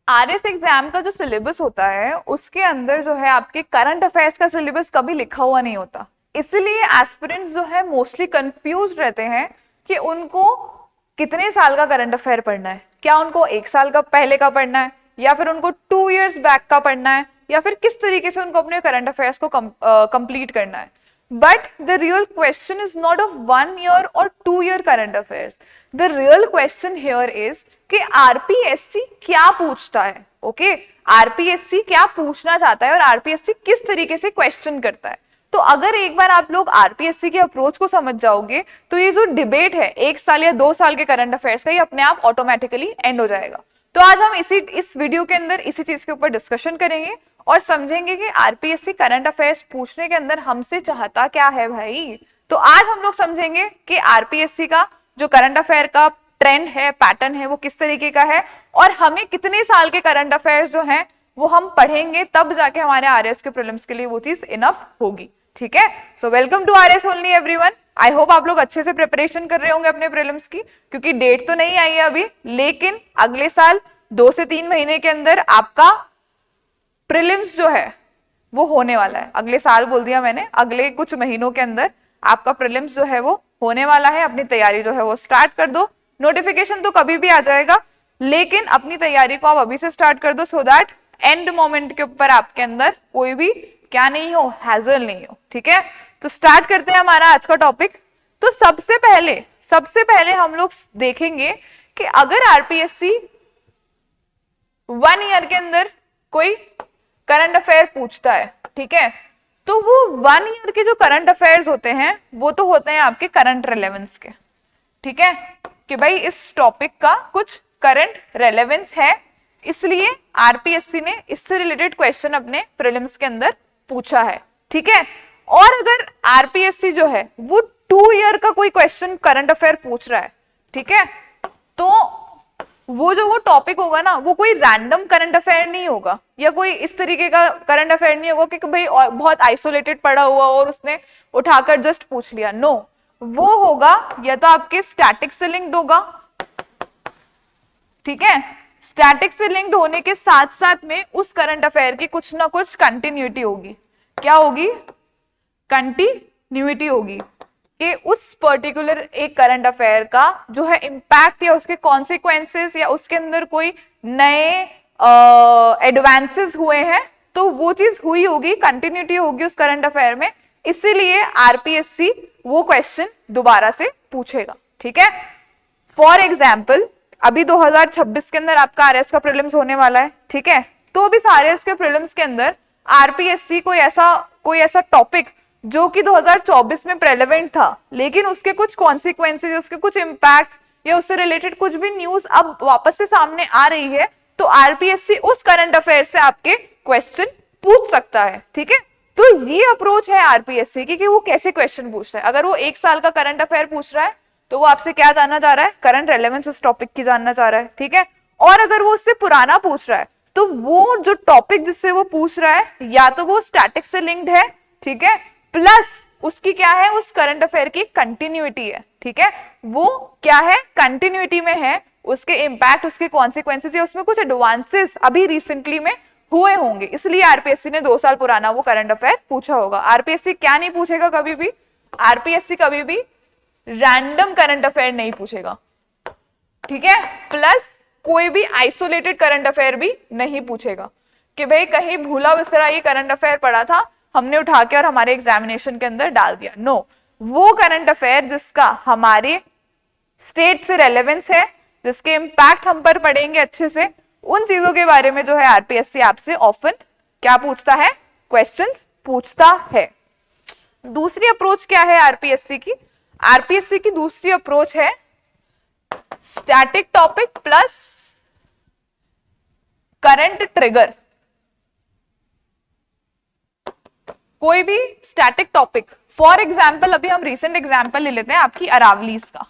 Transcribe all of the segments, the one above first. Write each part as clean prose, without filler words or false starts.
RS exam का जो syllabus होता है उसके अंदर जो है आपके करंट अफेयर्स का सिलेबस कभी लिखा हुआ नहीं होता। इसलिए एस्पिरेंट्स जो है मोस्टली कंफ्यूज रहते हैं कि उनको कितने साल का करंट अफेयर पढ़ना है, क्या उनको 1 साल का पहले का पढ़ना है या फिर उनको 2 years बैक का पढ़ना है या फिर किस तरीके से उनको अपने करंट अफेयर्स को कंप्लीट करना है। But the real question is not of 1 year or 2 year current affairs. The real question here is कि आरपीएससी क्या पूछता है। ओके, आरपीएससी क्या पूछना चाहता है और आरपीएससी किस तरीके से क्वेश्चन करता है। तो अगर एक बार आप लोग आरपीएससी के अप्रोच को समझ जाओगे तो ये जो डिबेट है 1 साल या 2 साल के करंट अफेयर्स का, ये अपने आप ऑटोमेटिकली एंड हो जाएगा। तो आज हम इस वीडियो के अंदर इसी चीज के ऊपर डिस्कशन करेंगे और समझेंगे कि आरपीएससी करंट अफेयर्स पूछने के अंदर हमसे चाहता क्या है भाई। तो आज हम लोग समझेंगे कि आरपीएससी का जो करंट अफेयर का ट्रेंड है, पैटर्न है, वो किस तरीके का है और हमें कितने साल के करंट अफेयर्स जो हैं वो हम पढ़ेंगे, तब जाके हमारे आरएस के प्रीलिम्स के लिए वो चीज इनफ होगी। ठीक है, so welcome to RS only everyone. I hope आप लोग अच्छे से प्रिपरेशन कर रहे होंगे अपने प्रीलिम्स की, क्योंकि डेट तो नहीं आई है अभी, लेकिन अगले साल 2 से 3 महीने के अंदर आपका प्रीलिम्स जो है वो होने वाला है। अगले साल बोल दिया मैंने, अगले कुछ महीनों के अंदर आपका प्रीलिम्स जो है वो होने वाला है। अपनी तैयारी जो है वो स्टार्ट कर दो। नोटिफिकेशन तो कभी भी आ जाएगा, लेकिन अपनी तैयारी को आप अभी से स्टार्ट कर दो, सो दैट एंड मोमेंट के ऊपर आपके अंदर कोई भी क्या नहीं हो, हैजल नहीं हो। ठीक है, तो स्टार्ट करते हैं हमारा आज का टॉपिक। तो सबसे पहले हम लोग देखेंगे कि अगर आरपीएससी 1 ईयर के अंदर कोई करंट अफेयर पूछता है, ठीक है, तो वो 1 ईयर के जो करंट अफेयर्स होते हैं वो तो होते हैं आपके करंट रेलेवेंस के। ठीक है, कि भाई इस टॉपिक का कुछ करंट रेलेवेंस है, इसलिए आरपीएससी ने इससे रिलेटेड क्वेश्चन अपने प्रीलिम्स के अंदर पूछा है। ठीक है, और अगर आरपीएससी जो है वो 2 ईयर का कोई क्वेश्चन करंट अफेयर पूछ रहा है, ठीक है, तो वो टॉपिक होगा ना, वो कोई रैंडम करंट अफेयर नहीं होगा या कोई इस तरीके का करंट अफेयर नहीं होगा कि भाई बहुत आइसोलेटेड पड़ा हुआ और उसने उठाकर जस्ट पूछ लिया। नो, वो होगा या तो आपके स्टैटिक से लिंक्ड होगा, ठीक है, स्टैटिक से लिंक्ड होने के साथ साथ में उस करंट अफेयर की कुछ ना कुछ कंटिन्यूटी होगी। क्या होगी? कंटिन्यूटी होगी कि उस पर्टिकुलर एक करंट अफेयर का जो है इम्पैक्ट या उसके कॉन्सिक्वेंसेस या उसके अंदर कोई नए एडवांसेस हुए हैं, तो वो चीज हुई होगी, कंटिन्यूटी होगी उस करंट अफेयर में, इसीलिए आरपीएससी वो क्वेश्चन दोबारा से पूछेगा। ठीक है, फॉर एग्जाम्पल अभी 2026 के अंदर आपका आरएस का प्रीलिम्स होने वाला है। ठीक है, तो अभी आरएस के प्रीलिम्स के अंदर आरपीएससी कोई ऐसा टॉपिक जो कि 2024 में प्रेलेवेंट था, लेकिन उसके कुछ कॉन्सिक्वेंसेस, उसके कुछ इम्पैक्ट्स या उससे रिलेटेड कुछ भी न्यूज अब वापस से सामने आ रही है, तो आरपीएससी उस करंट अफेयर से आपके क्वेश्चन पूछ सकता है। ठीक है, तो ये अप्रोच है आरपीएससी की कि वो कैसे क्वेश्चन पूछता है। अगर वो 1 साल का करंट अफेयर पूछ रहा है तो वो आपसे क्या जानना चाह रहा है? करंट रेलेवेंस उस टॉपिक की जानना चाह रहा है। ठीक है, और अगर वो उससे पुराना पूछ रहा है तो वो जो टॉपिक जिससे वो पूछ रहा है या तो वो स्टैटिक से लिंक्ड है, ठीक है, प्लस उसकी क्या है, उस करंट अफेयर की कंटिन्यूटी है। ठीक है, वो क्या है, कंटिन्यूटी में है, उसके इंपैक्ट, उसके कॉन्सिक्वेंसेस या उसमें कुछ एडवांसेस अभी रिसेंटली में हुए होंगे, इसलिए आरपीएससी ने 2 साल पुराना वो करंट अफेयर पूछा होगा। आरपीएससी क्या नहीं पूछेगा कभी भी? आरपीएससी कभी भी रैंडम करंट अफेयर नहीं पूछेगा। ठीक है, प्लस कोई भी आइसोलेटेड करंट अफेयर भी नहीं पूछेगा कि भाई कहीं भूला बिसरा ये करंट अफेयर पड़ा था, हमने उठा के और हमारे एग्जामिनेशन के अंदर डाल दिया। नो, वो करंट अफेयर जिसका हमारे स्टेट से रेलेवेंस है, जिसके इम्पैक्ट हम पर पड़ेंगे अच्छे से, उन चीजों के बारे में जो है आरपीएससी आपसे ऑफन क्या पूछता है? क्वेश्चंस पूछता है। दूसरी अप्रोच क्या है आरपीएससी की? आरपीएससी की दूसरी अप्रोच है static topic plus current trigger. कोई भी स्टैटिक टॉपिक, फॉर एग्जाम्पल अभी हम रिसेंट एग्जाम्पल ले लेते हैं आपकी अरावलीज का।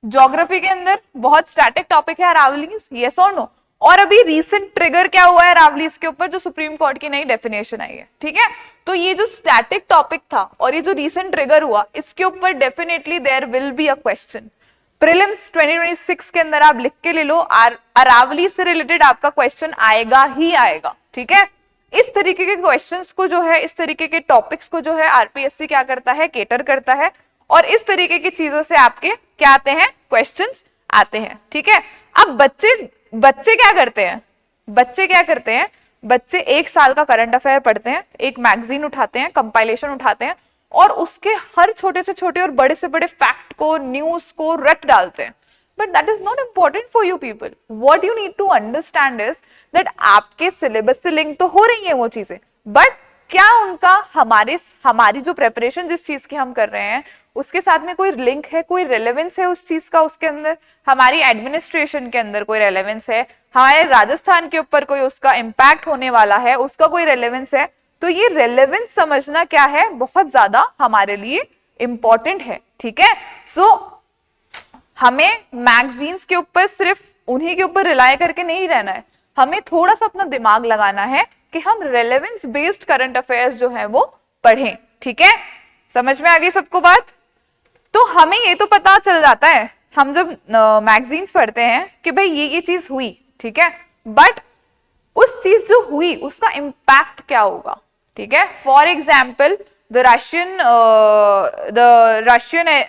ज्योग्राफी के अंदर बहुत स्टैटिक टॉपिक है अरावलीज, यस और नो, और अभी रिसेंट ट्रिगर क्या हुआ है अरावलीज के ऊपर, जो सुप्रीम कोर्ट की नई डेफिनेशन आई है। ठीक है, तो ये जो स्टैटिक टॉपिक था और ये जो रिसेंट ट्रिगर हुआ, इसके ऊपर definitely there will be a question. Prelims 2026 के अंदर आप लिख के ले लो, अरावली से रिलेटेड आपका क्वेश्चन आएगा ही आएगा, ठीक है। इस तरीके के क्वेश्चंस को जो है, इस तरीके के टॉपिक्स को जो है आरपीएससी क्या करता है, केटर करता है, और इस तरीके की चीजों से आपके क्या आते हैं, क्वेश्चंस आते हैं, ठीक है। अब बच्चे क्या करते हैं, बच्चे एक साल का करंट अफेयर पढ़ते हैं, एक मैगजीन उठाते हैं, कंपाइलेशन उठाते हैं, और उसके हर छोटे से छोटे और बड़े से बड़े फैक्ट को, न्यूज को रट डालते हैं। But that is not important for you people. What you need to understand is that आपके सिलेबस से लिंक तो हो रही है वो चीजें, बट क्या उनका हमारी जो प्रेपरेशन जिस चीज की हम कर रहे हैं उसके साथ में कोई लिंक है, कोई रेलेवेंस है उस चीज का, उसके अंदर हमारी एडमिनिस्ट्रेशन के अंदर कोई रेलेवेंस है, हमारे राजस्थान के ऊपर कोई उसका इम्पैक्ट होने वाला है, उसका कोई रेलेवेंस है। तो ये रेलेवेंस समझना क्या है, बहुत ज्यादा हमारे लिए इंपॉर्टेंट है, ठीक है। सो हमें मैगजीन्स के ऊपर सिर्फ उन्हीं के ऊपर रिलाय करके नहीं रहना है, हमें थोड़ा सा अपना दिमाग लगाना है कि हम रेलेवेंस बेस्ड करंट अफेयर्स जो है वो पढ़ें, ठीक है। समझ में आ गई सबको बात? तो हमें ये तो पता चल जाता है हम जब मैगजीन्स पढ़ते हैं कि भाई ये चीज हुई, ठीक है, बट उस चीज जो हुई उसका इम्पैक्ट क्या होगा, ठीक है। For example the Russian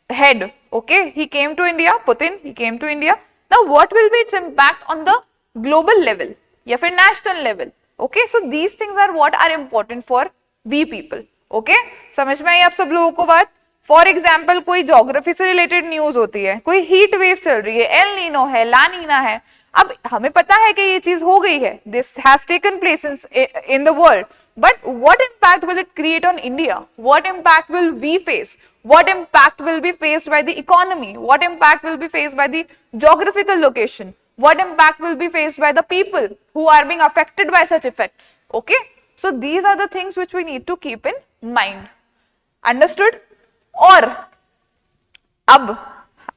head, okay, he came to India, Putin, he came to India. Now what will be its impact on the global level या फिर national level, okay? So these things are what are important for we people, okay? समझ में आई आप सब लोगों को बात? For example कोई ज्योग्राफी से रिलेटेड न्यूज होती है, कोई हीट वेव चल रही है, एल नीनो है, ला नीना है, अब हमें पता है कि ये चीज हो गई है, this has taken place in the world, but what impact will it create on India, what impact will we face, what impact will be faced by the economy, what impact will be faced by the geographical location, what impact will be faced by the people who are being affected by such effects, okay? So these are the things which we need to keep in mind, understood? और अब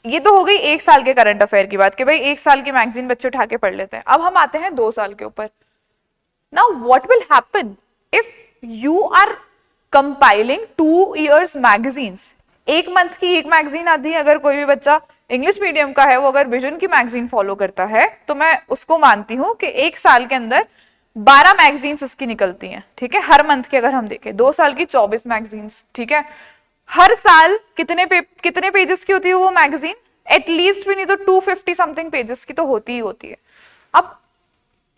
ये तो हो गई एक साल के current affair की बात कि भाई एक साल की मैगजीन बच्चे उठा के पढ़ लेते हैं। अब हम आते हैं 2 साल के ऊपर। Now what will happen if you are compiling 2 years magazines, एक मंथ की एक मैगजीन आती है। अगर कोई भी बच्चा इंग्लिश मीडियम का है, वो अगर विजन की मैगजीन फॉलो करता है तो मैं उसको मानती हूँ कि एक साल के अंदर 12 मैगजीन्स उसकी निकलती हैं, ठीक है, हर मंथ की अगर हम देखें। 2 साल की 24 मैगजीन्स, ठीक है। हर साल कितने पेजेस की होती है वो मैगजीन? एटलीस्ट भी नहीं तो 250 समथिंग पेजेस की तो होती ही होती है। अब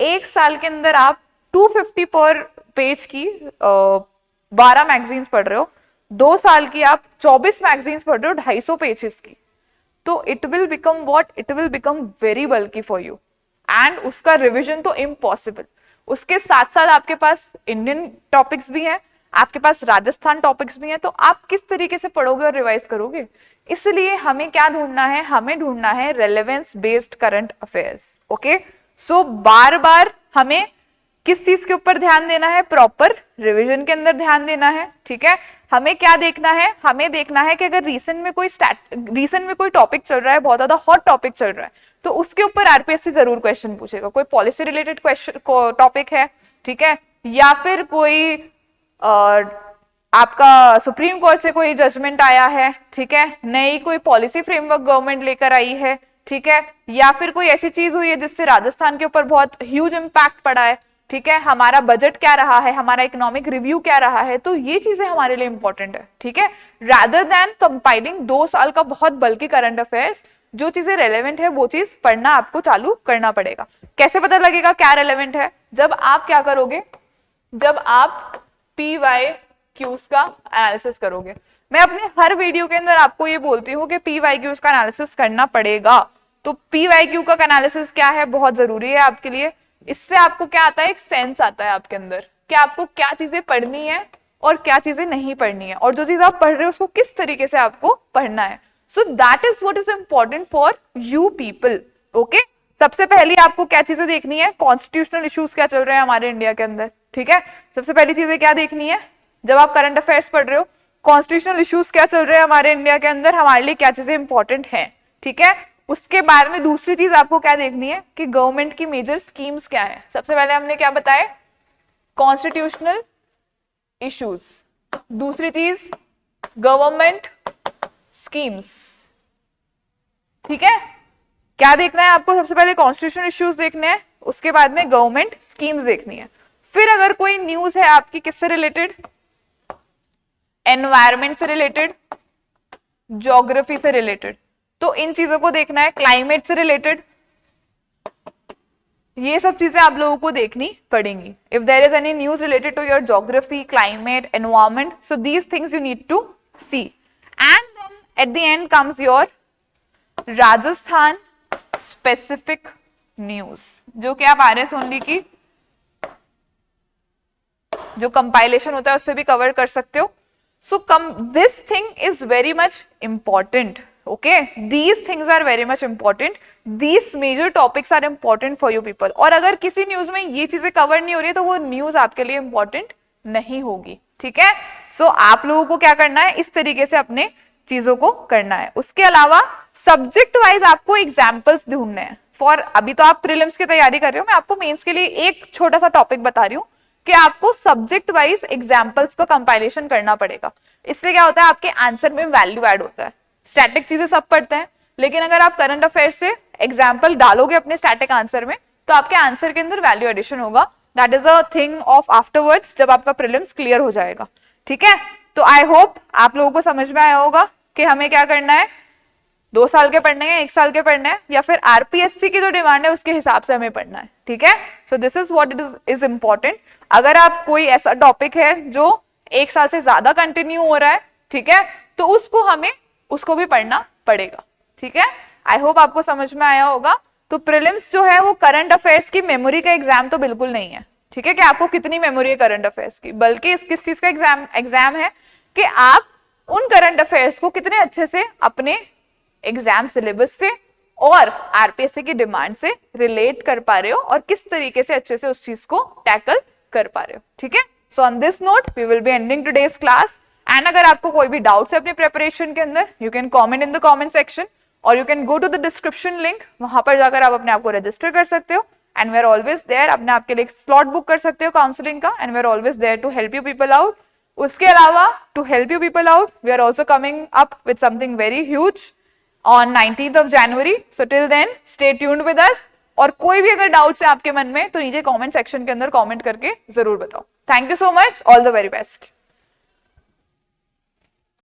एक साल के अंदर आप 250 पर पेज की 12 मैगजीन्स पढ़ रहे हो, 2 साल की आप 24 मैगजीन्स पढ़ रहे हो 250 पेजेस की, तो it will become what, it will become very bulky for you, and उसका रिविजन तो इम्पॉसिबल। उसके साथ साथ आपके पास इंडियन टॉपिक्स भी हैं, आपके पास राजस्थान टॉपिक्स भी हैं, तो आप किस तरीके से पढ़ोगे और रिवाइज करोगे? इसलिए हमें क्या ढूंढना है, हमें ढूंढना है relevance based current affairs, okay. So बार बार हमें किस चीज के ऊपर ध्यान देना है? प्रॉपर रिवीजन के अंदर ध्यान देना है, ठीक है। हमें क्या देखना है? हमें देखना है कि अगर रीसेंट में कोई टॉपिक चल रहा है, बहुत ज्यादा हॉट टॉपिक चल रहा है, तो उसके ऊपर आरपीएससी जरूर क्वेश्चन पूछेगा। कोई पॉलिसी रिलेटेड क्वेश्चन टॉपिक है, ठीक है, या फिर कोई आपका सुप्रीम कोर्ट से कोई जजमेंट आया है, ठीक है, नई कोई पॉलिसी फ्रेमवर्क गवर्नमेंट लेकर आई है, ठीक है, या फिर कोई ऐसी चीज हुई है जिससे राजस्थान के ऊपर बहुत ह्यूज इंपैक्ट पड़ा है, ठीक है, हमारा बजट क्या रहा है, हमारा इकोनॉमिक रिव्यू क्या रहा है, तो ये चीजें हमारे लिए इंपॉर्टेंट है, ठीक है, रादर देन कंपाइलिंग 2 साल का बहुत बल्कि करंट अफेयर्स। जो चीजें रेलेवेंट है वो चीज पढ़ना आपको चालू करना पड़ेगा। कैसे पता लगेगा क्या रेलेवेंट है? जब आप क्या करोगे, जब आप PYQs का एनालिसिस करोगे। मैं अपने हर वीडियो के अंदर आपको ये बोलती हूँ कि PYQs का एनालिसिस करना पड़ेगा। तो PYQ का एनालिसिस क्या है, बहुत जरूरी है आपके लिए। इससे आपको क्या आता है, एक सेंस आता है आपके अंदर कि आपको क्या चीजें पढ़नी है और क्या चीजें नहीं पढ़नी है, और जो चीज आप पढ़ रहे हो उसको किस तरीके से आपको पढ़ना है। So that is what is important for you people, okay. सबसे पहले आपको क्या चीजें देखनी है? कॉन्स्टिट्यूशनल इश्यूज क्या चल रहे हैं हमारे इंडिया के अंदर, ठीक है। सबसे पहली चीजें क्या देखनी है जब आप करंट अफेयर्स पढ़ रहे हो? कॉन्स्टिट्यूशनल इश्यूज क्या चल रहे हैं हमारे इंडिया के अंदर, हमारे लिए क्या चीजें इंपॉर्टेंट हैं, ठीक है। उसके बाद में दूसरी चीज आपको क्या देखनी है कि गवर्नमेंट की मेजर स्कीम्स क्या है। सबसे पहले हमने क्या बताया, कॉन्स्टिट्यूशनल इश्यूज, दूसरी चीज गवर्नमेंट स्कीम्स, ठीक है, क्या देखना है आपको? सबसे पहले कॉन्स्टिट्यूशनल इश्यूज देखने हैं, उसके बाद में गवर्नमेंट स्कीम्स देखनी है। फिर अगर कोई न्यूज है आपकी किससे रिलेटेड, एनवायरमेंट से रिलेटेड, ज्योग्राफी से रिलेटेड, तो इन चीजों को देखना है। क्लाइमेट से रिलेटेड, ये सब चीजें आप लोगों को देखनी पड़ेंगी। If there is any news related to your geography, climate, environment, so these things you need to see. And then at the end comes your Rajasthan specific news, जो कि आप आरएस ओनली की जो कंपाइलेशन होता है उससे भी कवर कर सकते हो। So this thing is very much important, okay, these things are very much important, these major topics are important for you people. और अगर किसी न्यूज में ये चीजें कवर नहीं हो रही है तो वो न्यूज आपके लिए इंपॉर्टेंट नहीं होगी, ठीक है। सो आप लोगों को क्या करना है, इस तरीके से अपने चीजों को करना है। उसके अलावा सब्जेक्ट वाइज आपको एग्जाम्पल्स ढूंढने हैं। फॉर अभी तो आप प्रीलिम्स की तैयारी कर रहे हो, मैं आपको मेंस के लिए एक छोटा सा टॉपिक बता रही हूँ कि आपको सब्जेक्ट वाइज एग्जाम्पल्स का कंपाइलेशन करना पड़ेगा। इससे क्या होता है, आपके आंसर में वैल्यू ऐड होता है। स्टैटिक चीजें सब पढ़ते हैं, लेकिन अगर आप करंट अफेयर से एग्जाम्पल डालोगे अपने स्टैटिक आंसर में तो आपके आंसर के अंदर वैल्यू एडिशन होगा। That is a thing of afterwards, जब आपका प्रीलिम्स क्लियर हो जाएगा, ठीक है। तो आई होप आप लोगों को समझ में आया होगा कि हमें क्या करना है, 2 साल के पढ़ने हैं, 1 साल के पढ़ने हैं, या फिर आरपीएससी की जो डिमांड है उसके हिसाब से हमें पढ़ना है, ठीक है। So this is what it is important. अगर आप कोई ऐसा टॉपिक है जो 1 साल से ज्यादा कंटिन्यू हो रहा है, ठीक है, तो उसको भी पढ़ना पड़ेगा, ठीक है। आई होप आपको समझ में आया होगा। तो प्रीलिम्स जो है वो करंट अफेयर्स की मेमोरी का एग्जाम तो बिल्कुल नहीं है, ठीक है, कि आपको कितनी मेमोरी है करंट अफेयर्स की, बल्कि किस चीज का एग्जाम है कि आप उन करंट अफेयर्स को कितने अच्छे से अपने एग्जाम सिलेबस से और आरपीएससी की डिमांड से रिलेट कर पा रहे हो और किस तरीके से अच्छे से उस चीज को टैकल कर पा रहे हो, ठीक है। So on this note we will be ending today's class. And अगर आपको कोई भी डाउट्स है अपने प्रिपरेशन के अंदर, you can comment in the comment section और you can go to the description link, वहां पर जाकर आप अपने आप को रजिस्टर कर सकते हो। And we are always there, अपने आपके लिए स्लॉट बुक कर सकते हो काउंसलिंग का, and we are always there to help you people out. उसके अलावा to help you people out we are also coming up with something very huge on 19th of January. So till then stay tuned with us. और कोई भी अगर doubts है आपके मन में तो नीचे कमेंट सेक्शन के अंदर कमेंट करके जरूर बताओ। Thank you so much, all the very best.